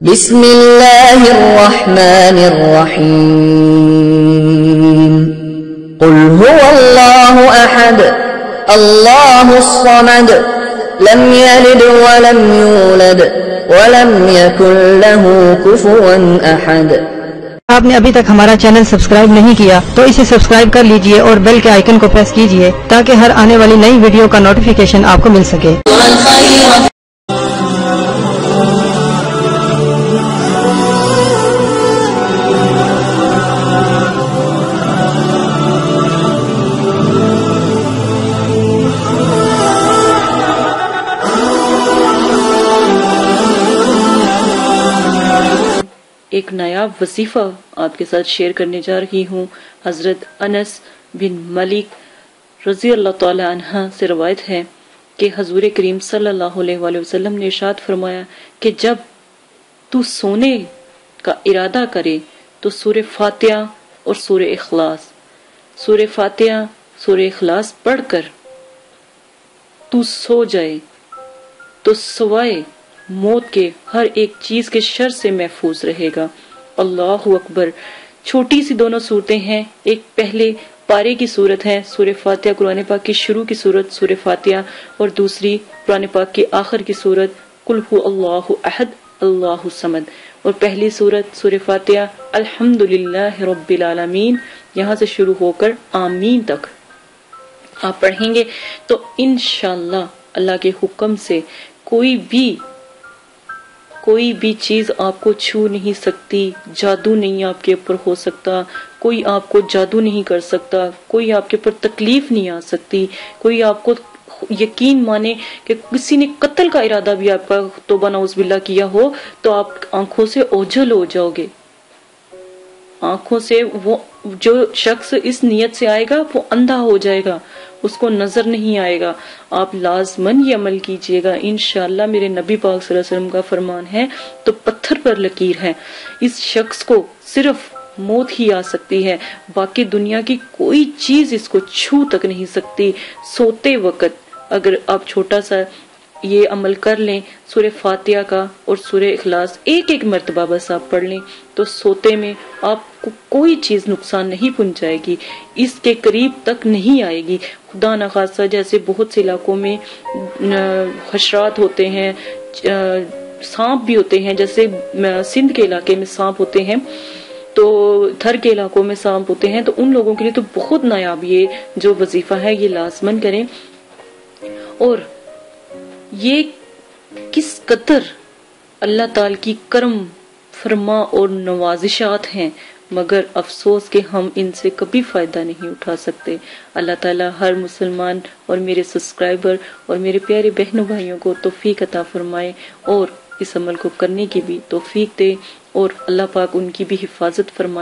بسم اللہ الرحمن الرحیم قل هو اللہ احد اللہ الصمد لم یلد ولم یولد ولم یکن له کفوا احد۔ آپ نے ابھی تک ہمارا چینل سبسکرائب نہیں کیا تو اسے سبسکرائب کر لیجئے اور بیل کے آئیکن کو پریس کیجئے تاکہ ہر آنے والی نئی ویڈیو کا نوٹیفیکیشن آپ کو مل سکے۔ ایک نایاب وظیفہ آپ کے ساتھ شیئر کرنے جا رہی ہوں۔ حضرت انس بن مالک رضی اللہ تعالی عنہ سے روایت ہے کہ حضور کریم صلی اللہ علیہ وآلہ وسلم نے ارشاد فرمایا کہ جب تو سونے کا ارادہ کرے تو سورہ فاتحہ اور سورہ اخلاص پڑھ کر تو سو جائے تو سوائے موت کے ہر ایک چیز کے شر سے محفوظ رہے گا۔ اللہ اکبر۔ چھوٹی سی دونوں صورتیں ہیں، ایک پہلے پارے کی صورت ہے سورہ فاتحہ، قرآن پاک کی شروع کی صورت سورہ فاتحہ، اور دوسری قرآن پاک کی آخر کی صورت قل هو اللہ احد اللہ الصمد، اور پہلی صورت سورہ فاتحہ الحمدللہ رب العالمین، یہاں سے شروع ہو کر آمین تک آپ پڑھیں گے تو انشاءاللہ اللہ کے حکم سے کوئی بھی چیز آپ کو چھو نہیں سکتی، جادو نہیں آپ کے اوپر ہو سکتا، کوئی آپ کو جادو نہیں کر سکتا، کوئی آپ کے اوپر تکلیف نہیں آ سکتی، کوئی آپ کو یقین مانے کہ کسی نے قتل کا ارادہ بھی آپ کا توبہ نعوذ باللہ کیا ہو تو آپ آنکھوں سے اوجھل ہو جاؤ گے، آنکھوں سے وہ جو شخص اس نیت سے آئے گا وہ اندھا ہو جائے گا، اس کو نظر نہیں آئے گا۔ آپ لازماً یہ عمل کیجئے گا انشاءاللہ۔ میرے نبی پاک صلی اللہ علیہ وسلم کا فرمان ہے تو پتھر پر لکیر ہے، اس شخص کو صرف موت ہی آ سکتی ہے، باقی دنیا کی کوئی چیز اس کو چھو تک نہیں سکتی۔ سوتے وقت اگر آپ چھوٹا سا یہ عمل کر لیں، سورہ فاتحہ کا اور سورہ اخلاص ایک مرتبہ بس آپ پڑھ لیں تو سوتے میں آپ کو کوئی چیز نقصان نہیں پہنچائے گی، اس کے قریب تک نہیں آئے گی۔ خدا نخواستہ جیسے بہت سے علاقوں میں حشرات ہوتے ہیں، سانپ بھی ہوتے ہیں، جیسے سندھ کے علاقے میں سانپ ہوتے ہیں، تو تھر کے علاقوں میں سانپ ہوتے ہیں، تو ان لوگوں کے لیے تو بہت نایاب یہ جو وظیفہ ہے یہ لازماً کریں۔ اور یہ کس قدر اللہ تعالی کی کرم فرما اور نوازشات ہیں، مگر افسوس کہ ہم ان سے کبھی فائدہ نہیں اٹھا سکتے۔ اللہ تعالی ہر مسلمان اور میرے سبسکرائبر اور میرے پیارے بہنوں بھائیوں کو توفیق عطا فرمائے اور اس عمل کو کرنے کی بھی توفیق دے، اور اللہ پاک ان کی بھی حفاظت فرمائے۔